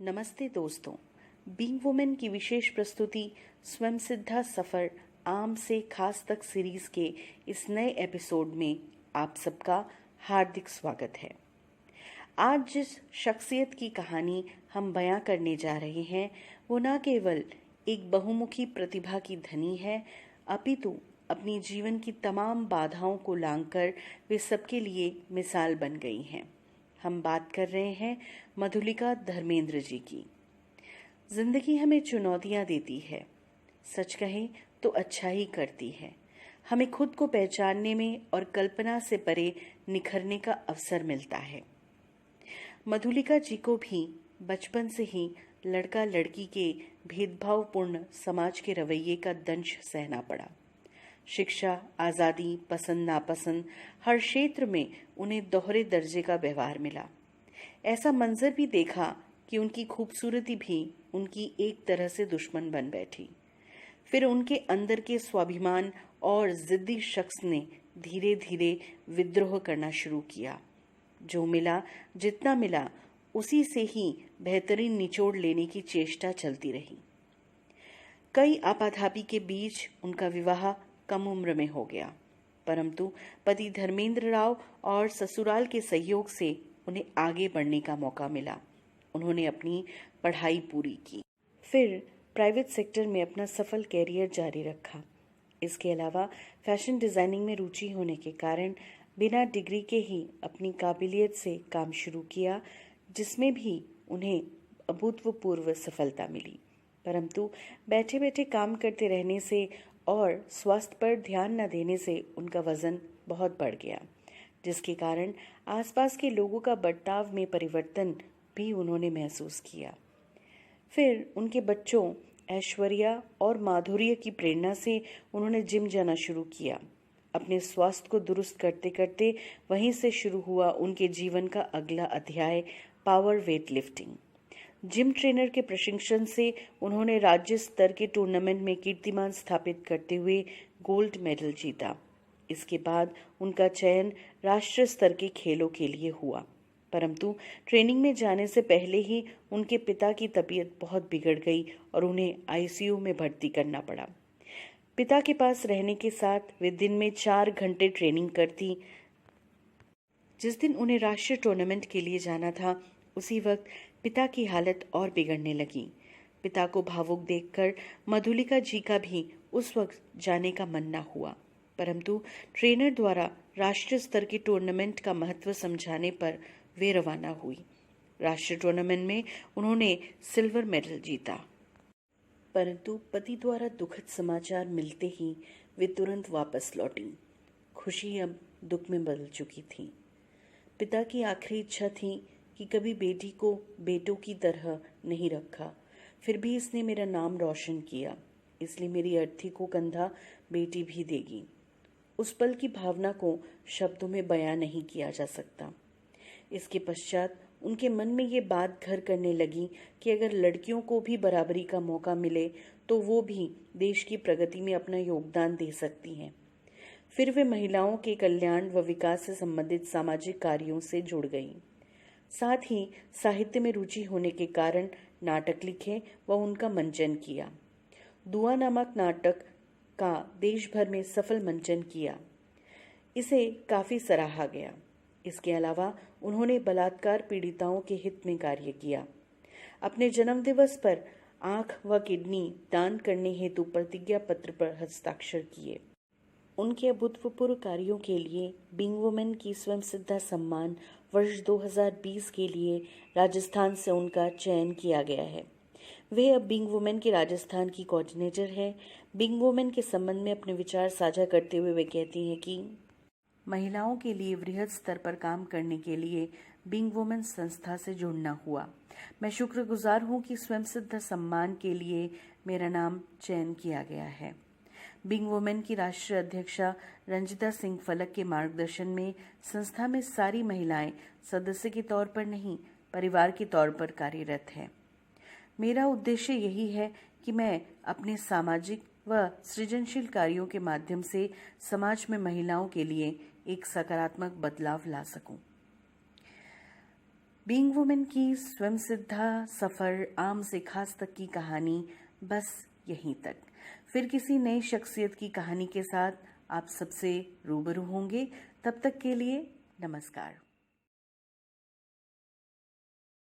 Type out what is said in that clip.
नमस्ते दोस्तों। Being women की विशेष प्रस्तुति स्वयं सिद्धा सफर आम से खास तक सीरीज के इस नए एपिसोड में आप सबका हार्दिक स्वागत है। आज जिस शख्सियत की कहानी हम बयां करने जा रहे हैं वो न केवल एक बहुमुखी प्रतिभा की धनी है, अपितु अपनी जीवन की तमाम बाधाओं को लांघकर वे सबके लिए मिसाल बन गई हैं। हम बात कर रहे हैं मधुलिका धर्मेंद्र जी की। जिंदगी हमें चुनौतियां देती है, सच कहें तो अच्छा ही करती है। हमें खुद को पहचानने में और कल्पना से परे निखरने का अवसर मिलता है। मधुलिका जी को भी बचपन से ही लड़का लड़की के भेदभावपूर्ण समाज के रवैये का दंश सहना पड़ा। शिक्षा, आज़ादी, पसंद नापसंद, हर क्षेत्र में उन्हें दोहरे दर्जे का व्यवहार मिला। ऐसा मंजर भी देखा कि उनकी खूबसूरती भी उनकी एक तरह से दुश्मन बन बैठी। फिर उनके अंदर के स्वाभिमान और जिद्दी शख्स ने धीरे धीरे विद्रोह करना शुरू किया। जो मिला, जितना मिला, उसी से ही बेहतरीन निचोड़ लेने की चेष्टा चलती रही। कई आपाधापी के बीच उनका विवाह कम उम्र में हो गया, परंतु पति धर्मेंद्र राव और ससुराल के सहयोग से उन्हें आगे बढ़ने का मौका मिला। उन्होंने अपनी पढ़ाई पूरी की, फिर प्राइवेट सेक्टर में अपना सफल कैरियर जारी रखा। इसके अलावा फैशन डिजाइनिंग में रुचि होने के कारण बिना डिग्री के ही अपनी काबिलियत से काम शुरू किया, जिसमें भी उन्हें अभूतपूर्व सफलता मिली। परंतु बैठे बैठे काम करते रहने से और स्वास्थ्य पर ध्यान न देने से उनका वजन बहुत बढ़ गया, जिसके कारण आसपास के लोगों का बर्ताव में परिवर्तन भी उन्होंने महसूस किया। फिर उनके बच्चों ऐश्वर्या और माधुर्य की प्रेरणा से उन्होंने जिम जाना शुरू किया। अपने स्वास्थ्य को दुरुस्त करते करते वहीं से शुरू हुआ उनके जीवन का अगला अध्याय, power weight lifting. Gym trainer के प्रशिक्षण से उन्होंने राज्य स्तर के टूर्नामेंट में कीर्तिमान स्थापित करते हुए गोल्ड मेडल जीता। इसके बाद उनका चयन राष्ट्रीय स्तर के खेलों के लिए हुआ, परंतु ट्रेनिंग में जाने से पहले ही उनके पिता की तबीयत बहुत बिगड़ गई और उन्हें आईसीयू में भर्ती करना पड़ा। पिता के पास रहने के साथ वे दिन में 4 घंटे ट्रेनिंग करती। जिस दिन उन्हें राष्ट्रीय टूर्नामेंट के लिए जाना था, उसी वक्त पिता की हालत और बिगड़ने लगी। पिता को भावुक देखकर मधुलिका जी का भी उस वक्त जाने का मन न हुआ, परंतु ट्रेनर द्वारा राष्ट्रीय स्तर के टूर्नामेंट का महत्व समझाने पर वे रवाना हुई। राष्ट्रीय टूर्नामेंट में उन्होंने सिल्वर मेडल जीता, परंतु पति द्वारा दुखद समाचार मिलते ही वे तुरंत वापस लौटी। खुशी अब दुख में बदल चुकी थी। पिता की आखिरी इच्छा थी कि कभी बेटी को बेटों की तरह नहीं रखा, फिर भी इसने मेरा नाम रोशन किया, इसलिए मेरी अर्थी को कंधा बेटी भी देगी। उस पल की भावना को शब्दों में बयां नहीं किया जा सकता। इसके पश्चात उनके मन में ये बात घर करने लगी कि अगर लड़कियों को भी बराबरी का मौका मिले तो वो भी देश की प्रगति में अपना योगदान दे सकती हैं। फिर वे महिलाओं के कल्याण व विकास से संबंधित सामाजिक कार्यों से जुड़ गईं। साथ ही साहित्य में रुचि होने के कारण नाटक लिखे व उनका मंचन किया। दुआ नामक नाटक का देश भर में सफल मंचन किया। इसे काफी सराहा गया। इसके अलावा उन्होंने बलात्कार पीड़िताओं के हित में कार्य किया। अपने जन्मदिवस पर आंख व किडनी दान करने हेतु प्रतिज्ञा पत्र पर हस्ताक्षर किए। उनके अभूतपूर्व कार्यों के लिए बीइंग वुमेन की स्वयं सिद्धा सम्मान वर्ष 2020 के लिए राजस्थान से उनका चयन किया गया है। वे अब बीइंग वुमेन के राजस्थान की कोऑर्डिनेटर है। बीइंग वुमेन के संबंध में अपने विचार साझा करते हुए वे कहती हैं कि महिलाओं के लिए वृहद स्तर पर काम करने के लिए बीइंग वुमेन संस्था से जुड़ना हुआ। मैं शुक्रगुजार हूँ कि स्वयं सिद्धा सम्मान के लिए मेरा नाम चयन किया गया है। बीइंग वुमेन की राष्ट्रीय अध्यक्षा रंजिता सिंह फलक के मार्गदर्शन में संस्था में सारी महिलाएं सदस्य के तौर पर नहीं, परिवार के तौर पर कार्यरत हैं। मेरा उद्देश्य यही है कि मैं अपने सामाजिक व सृजनशील कार्यों के माध्यम से समाज में महिलाओं के लिए एक सकारात्मक बदलाव ला सकूं। बीइंग वुमेन की स्वयंसिद्धा सफर आम से खास तक की कहानी बस यहीं तक। फिर किसी नई शख्सियत की कहानी के साथ आप सबसे रूबरू होंगे। तब तक के लिए नमस्कार।